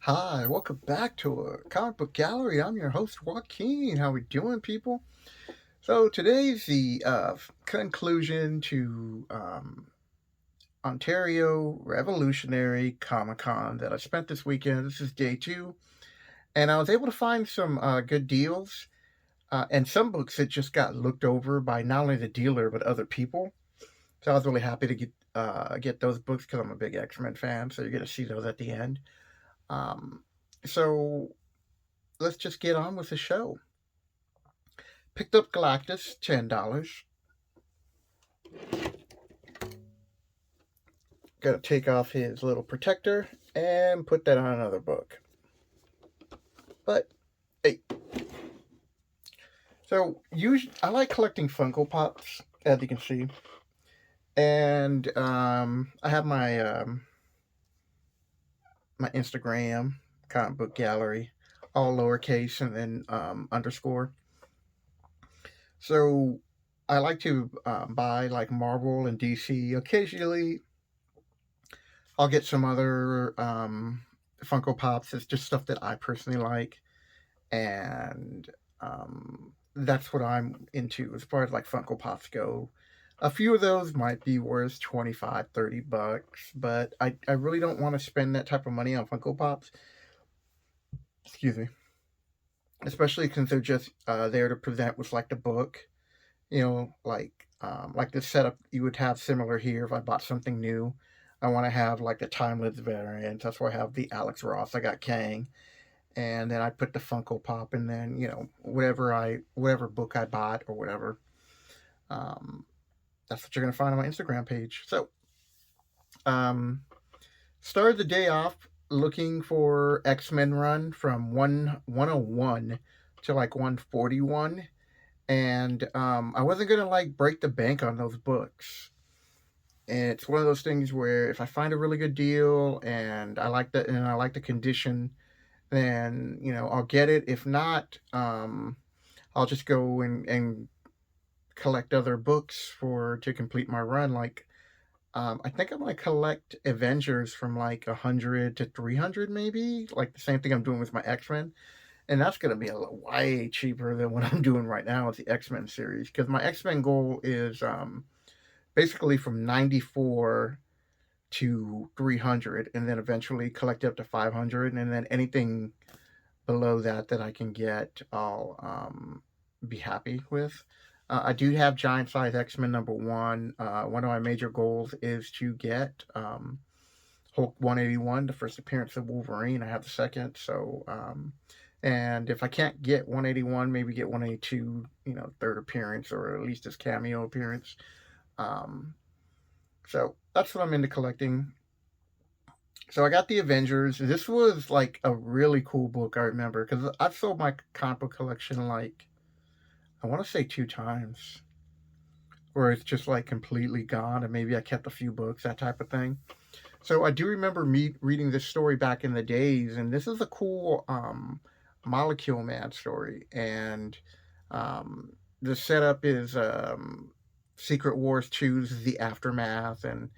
Hi, welcome back to a comic book gallery. I'm your host, Joaquin. How we doing, people? So today's the conclusion to Ontario Revolutionary Comic Con that I spent this weekend. This is day two, and I was able to find some good deals and some books that just got looked over by not only the dealer but other people. So I was really happy to get those books because I'm a big X-Men fan. So you're going to see those at the end. Um, so let's just get on with the show. Picked up Galactus, $10. Gotta take off his little protector and put that on another book. But hey, so usually I like collecting Funko Pops, as you can see, and I have my Instagram comic book gallery, all lowercase and then underscore. So I like to buy like Marvel and DC. Occasionally, I'll get some other Funko Pops. It's just stuff that I personally like, and that's what I'm into as far as like Funko Pops go. A few of those might be worth 25, $30, but I really don't want to spend that type of money on Funko Pops. Excuse me. Especially since they're just there to present with like the book, like this setup you would have similar here if I bought something new. I want to have like the timeless variant. That's why I have the Alex Ross. I got Kang, and then I put the Funko Pop, and then whatever book I bought or whatever. Um, that's what you're gonna find on my Instagram page. So, um, started the day off looking for X Men Run from 101 to like 141, and I wasn't gonna like break the bank on those books. And it's one of those things where if I find a really good deal and I like the condition, then I'll get it. If not, I'll just go and collect other books for to complete my run. Like I think I'm gonna collect Avengers from like 100 to 300, maybe. Like the same thing I'm doing with my X Men, and that's gonna be way cheaper than what I'm doing right now with the X Men series. Because my X Men goal is basically from 94 to 300, and then eventually collect up to 500, and then anything below that I can get, I'll be happy with. I do have Giant Size X Men number one. One of my major goals is to get Hulk 181, the first appearance of Wolverine. I have the second, so and if I can't get 181, maybe get 182, third appearance or at least his cameo appearance. Um, so that's what I'm into collecting. So I got the Avengers. This was like a really cool book. I remember because I've sold my comic book collection like I want to say two times, where it's just like completely gone, and maybe I kept a few books, that type of thing. So I do remember me reading this story back in the days, and this is a cool Molecule Man story, and the setup is Secret Wars chooses the aftermath, and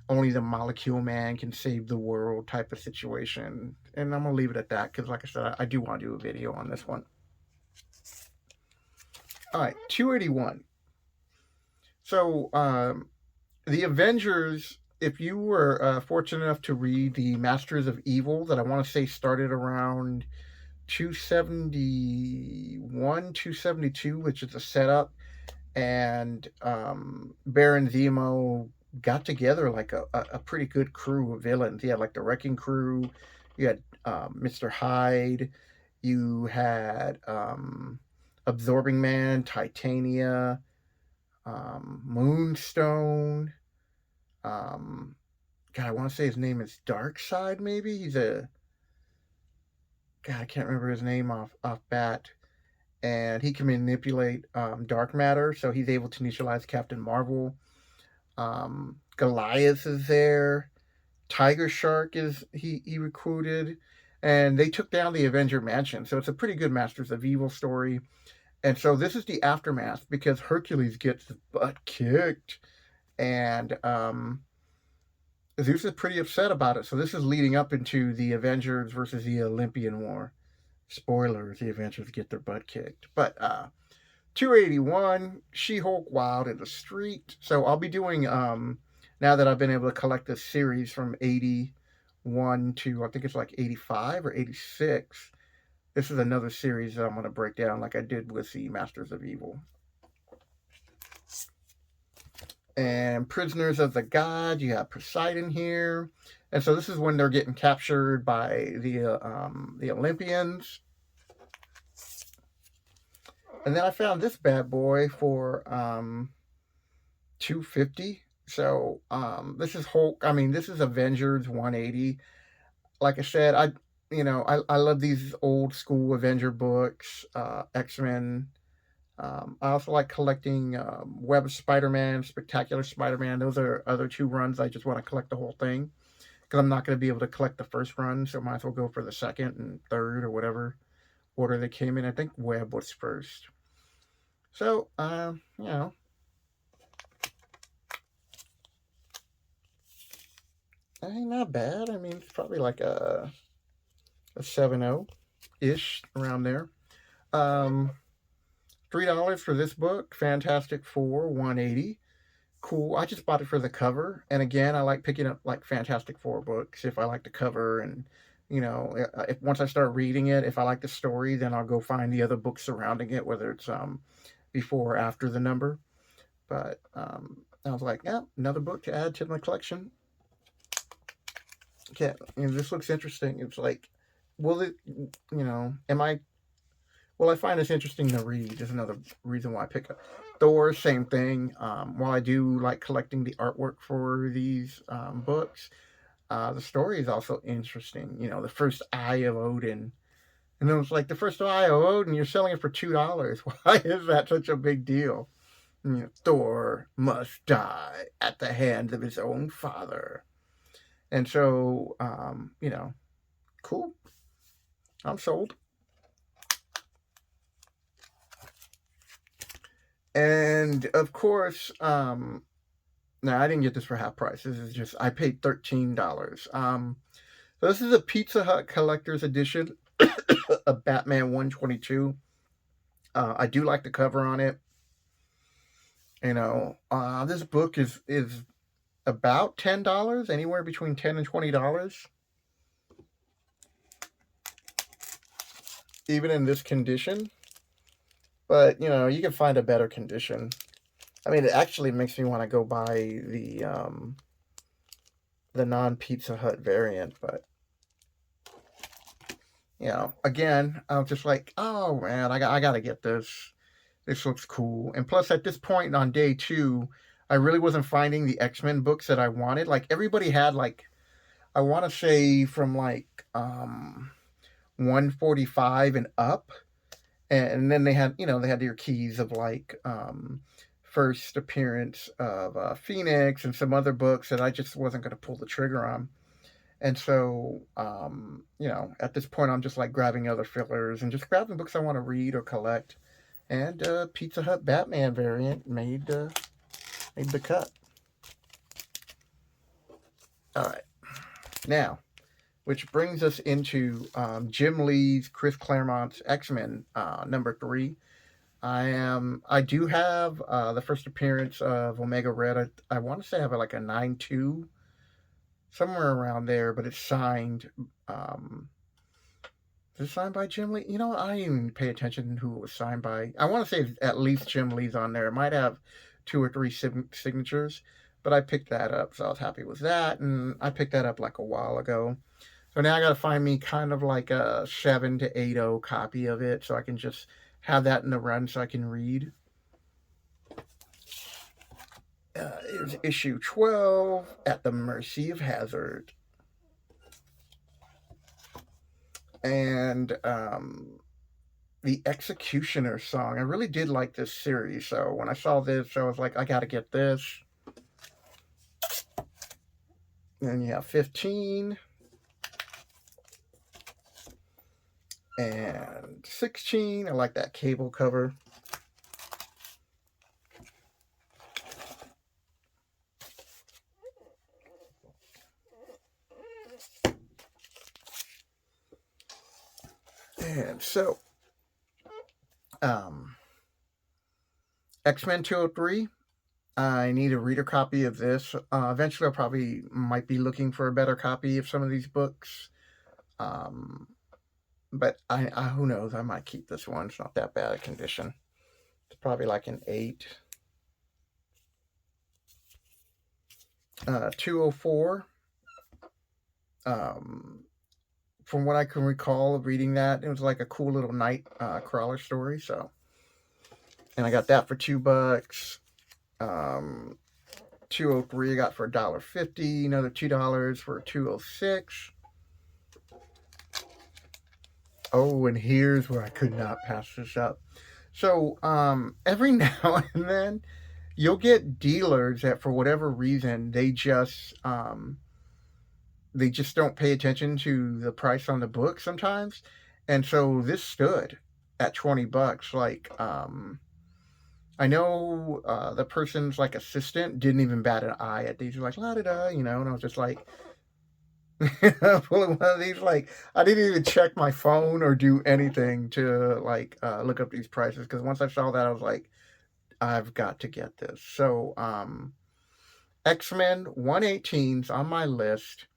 only the Molecule Man can save the world type of situation. And I'm gonna leave it at that because, like I said, I do want to do a video on this one. All right, 281. So the Avengers. If you were fortunate enough to read the Masters of Evil, that I want to say started around 271, 272, which is a setup, and Baron Zemo got together like a pretty good crew of villains. He had like the Wrecking Crew, you had Mr. Hyde, you had Absorbing Man, Titania, Moonstone. Um, God, I want to say his name is Darkseid. Maybe he's a God. I can't remember his name off bat. And he can manipulate dark matter, so he's able to neutralize Captain Marvel. Goliath is there. Tiger Shark is he recruited, and they took down the Avenger Mansion. So it's a pretty good Masters of Evil story. And so this is the aftermath because Hercules gets his butt kicked, and Zeus is pretty upset about it. So this is leading up into the Avengers versus the Olympian War. Spoilers: the Avengers get their butt kicked. But 281, She-Hulk Wild in the Street. So I'll be doing now that I've been able to collect this series from 81 to I think it's like 85 or 86. This is another series that I'm going to break down like I did with the Masters of Evil. And Prisoners of the God, you have Poseidon here. And so this is when they're getting captured by the Olympians. And then I found this bad boy for $250. So this is Hulk. I mean, this is Avengers 180. Like I said, I love these old school Avenger books, X-Men. I also like collecting Web of Spider-Man, Spectacular Spider-Man. Those are other two runs. I just want to collect the whole thing because I'm not going to be able to collect the first run, so I might as well go for the second and third or whatever order they came in. I think Web was first. So, ain't not bad. I mean, it's probably like a 7.0 ish around there. $3 for this book, Fantastic Four 180. Cool. I just bought it for the cover, and again, I like picking up like Fantastic Four books if I like the cover, and if once I start reading it, if I like the story, then I'll go find the other books surrounding it, whether it's before or after the number. But I was like, yeah, another book to add to my collection. Okay, this looks interesting. It's like, will it, am I? Will I find this interesting to read? Is another reason why I pick up Thor. Same thing. While I do like collecting the artwork for these books, the story is also interesting. The first Eye of Odin, and it was like the first Eye of Odin. You're selling it for $2. Why is that such a big deal? Thor must die at the hands of his own father. And so, cool. I'm sold. And of course, now I didn't get this for half price. This is just, I paid $13. So this is a Pizza Hut Collector's Edition of Batman 122. I do like the cover on it. This book is about $10, anywhere between $10 and $20. Even in this condition. But, you can find a better condition. I mean, it actually makes me want to go buy the non-Pizza Hut variant, but again, I'm just like, oh man, I got to get this. This looks cool. And plus, at this point on day 2, I really wasn't finding the X-Men books that I wanted. Like everybody had like, I want to say from like 145 and up, and then they had their keys of like first appearance of Phoenix and some other books that I just wasn't going to pull the trigger on. And so, at this point, I'm just like grabbing other fillers and just grabbing books I want to read or collect. And Pizza Hut Batman variant made the cut. All right, now, which brings us into Jim Lee's Chris Claremont's X-Men number 3. I do have the first appearance of Omega Red. I want to say I have like a 9.2, somewhere around there, but it's signed. Is it signed by Jim Lee? I didn't even pay attention to who it was signed by. I want to say at least Jim Lee's on there. It might have 2 or 3 signatures, but I picked that up, so I was happy with that, and I picked that up like a while ago. So now I got to find me kind of like a 7 to 8.0 copy of it, so I can just have that in the run so I can read. Here's issue 12, At the Mercy of Hazard. And the Executioner song. I really did like this series, so when I saw this, I was like, I gotta get this. And you have 15. And 16. I like that cable cover. And so, um, X-Men 203. I need a reader copy of this. Eventually, I probably might be looking for a better copy of some of these books. Um, but I who knows? I might keep this one. It's not that bad a condition. It's probably like an 8. 204. Um, from what I can recall of reading that, it was like a cool little night crawler story. So, and I got that for $2. Um, 203 I got for $1.50. Another $2 for 206. Oh, and here's where I could not pass this up. So, every now and then, you'll get dealers that, for whatever reason, they just don't pay attention to the price on the book sometimes, and so this stood at $20. Like, I know the person's like assistant didn't even bat an eye at these. Like, la da da, and I was just like, pulling one of these. Like, I didn't even check my phone or do anything to like look up these prices, because once I saw that, I was like, I've got to get this. So, X-Men 118's on my list,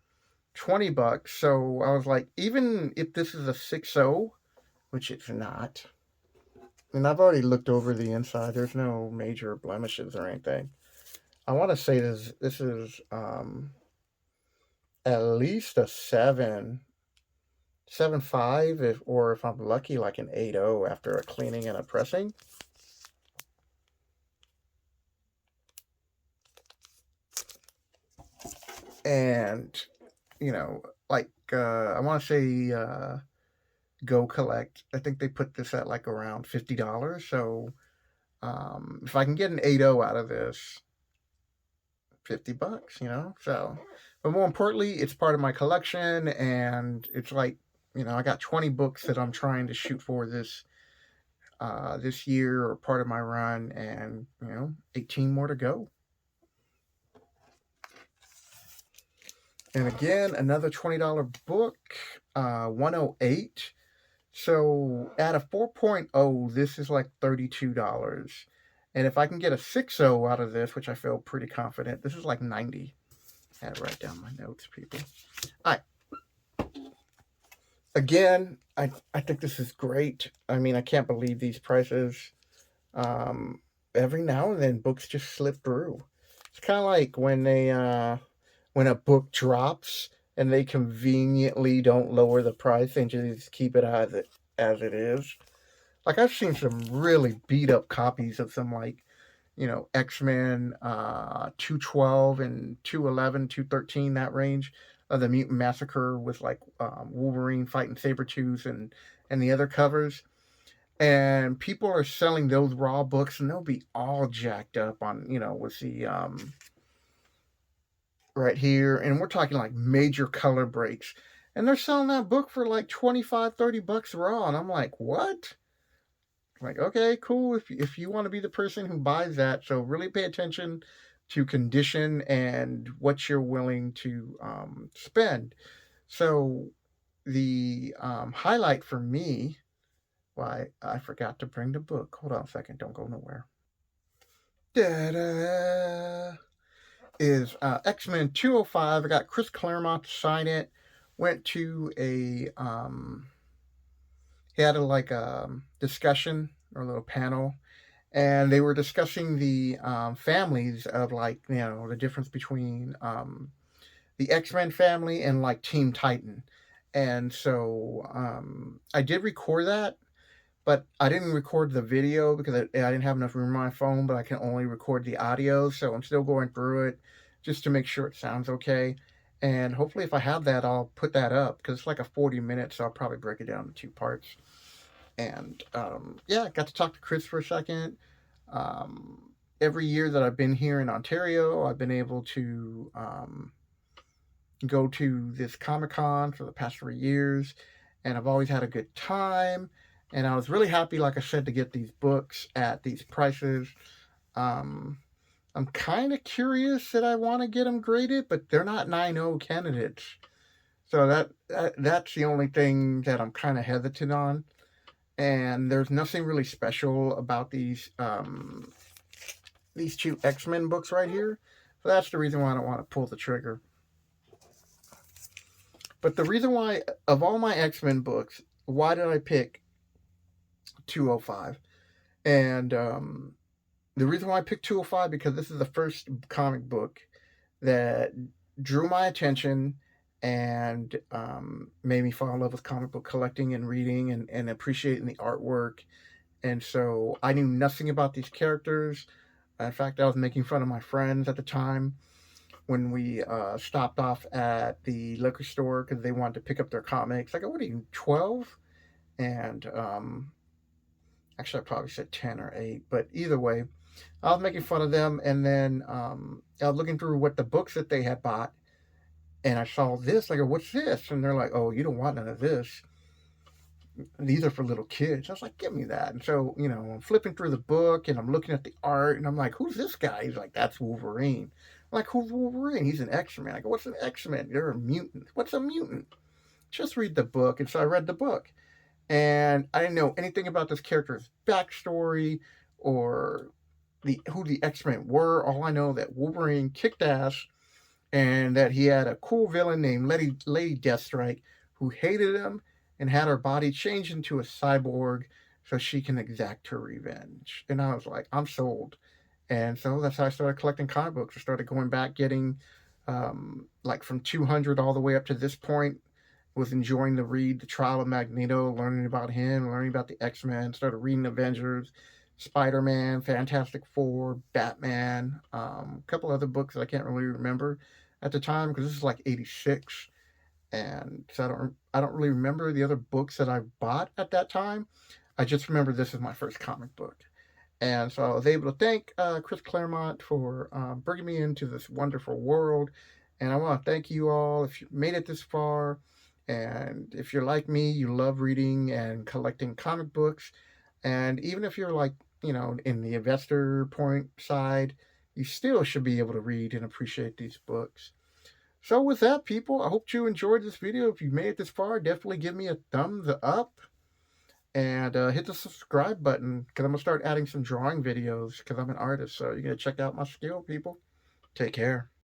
$20. So I was like, even if this is a 6.0, which it's not, and I've already looked over the inside, there's no major blemishes or anything. I want to say this is at least a 7.5, if I'm lucky, like an 8.0 after a cleaning and a pressing. And like I want to say Go Collect. I think they put this at like around $50. So if I can get an 8.0 out of this, $50. So, but more importantly, it's part of my collection, and it's like, I got 20 books that I'm trying to shoot for this year, or part of my run, and 18 more to go. And again, another $20 book, 108. So at a 4.0, this is like $32. And if I can get a 6.0 out of this, which I feel pretty confident, this is like 90. I had to write down my notes, people. All right. Again, I think this is great. I mean, I can't believe these prices. Every now and then, books just slip through. It's kind of like when a book drops and they conveniently don't lower the price and just keep it as it is. Like, I've seen some really beat up copies of some, like, X-Men 212 and 211, 213, that range of the Mutant Massacre, with like Wolverine fighting Sabretooth and the other covers. And people are selling those raw books, and they'll be all jacked up on, with the right here. And we're talking like major color breaks. And they're selling that book for like 25, $30 raw. And I'm like, what? Like, okay, cool. If you want to be the person who buys that, so really pay attention to condition and what you're willing to spend. So the highlight for me, why I forgot to bring the book. Hold on a second. Don't go nowhere. Da-da, is X-Men 205. I got Chris Claremont to sign it. Went to he had a like discussion or a little panel, and they were discussing the families of, like, the difference between the X-Men family and like Team Titan. And so I did record that, but I didn't record the video because I didn't have enough room on my phone, but I can only record the audio. So I'm still going through it just to make sure it sounds okay. And hopefully, if I have that, I'll put that up, because it's like a 40 minutes. So I'll probably break it down into 2 parts. And yeah, I got to talk to Chris for a second. Every year that I've been here in Ontario, I've been able to go to this Comic-Con for the past 3 years, and I've always had a good time. And I was really happy, like I said, to get these books at these prices. I'm kind of curious that I want to get them graded, but they're not 9.0 candidates. So that's the only thing that I'm kind of hesitant on. And there's nothing really special about these two X-Men books right here. So that's the reason why I don't want to pull the trigger. But the reason why, of all my X-Men books, why did I pick 205? And the reason why I picked 205 because this is the first comic book that drew my attention and made me fall in love with comic book collecting and reading and appreciating the artwork. And so I knew nothing about these characters. In fact, I was making fun of my friends at the time when we stopped off at the liquor store because they wanted to pick up their comics. I go, "What are you, 12?" And actually, I probably said 10 or 8, but either way, I was making fun of them. And then I was looking through what the books that they had bought, and I saw this. I go, "What's this?" And they're like, "Oh, you don't want none of this. These are for little kids." I was like, "Give me that." And so, I'm flipping through the book and I'm looking at the art and I'm like, "Who's this guy?" He's like, "That's Wolverine." I'm like, "Who's Wolverine?" "He's an X-Men." I go, "What's an X-Men?" "You're a mutant." "What's a mutant?" "Just read the book." And so I read the book. And I didn't know anything about this character's backstory or who the X-Men were. All I know that Wolverine kicked ass and that he had a cool villain named Lady Deathstrike who hated him and had her body changed into a cyborg so she can exact her revenge. And I was like, I'm sold. And so that's how I started collecting comic books. I started going back, getting like from 200 all the way up to this point. Was enjoying the read, the Trial of Magneto, learning about him, learning about the X-Men. Started reading Avengers, Spider-Man, Fantastic Four, Batman, a couple other books that I can't really remember at the time because this is like '86, and so I don't really remember the other books that I bought at that time. I just remember this is my first comic book. And so I was able to thank Chris Claremont for bringing me into this wonderful world. And I want to thank you all if you made it this far. And if you're like me, you love reading and collecting comic books. And even if you're like, in the investor point side, you still should be able to read and appreciate these books. So, with that, people, I hope you enjoyed this video. If you made it this far, definitely give me a thumbs up and hit the subscribe button because I'm gonna start adding some drawing videos because I'm an artist. So you're gonna check out my skill, people. Take care.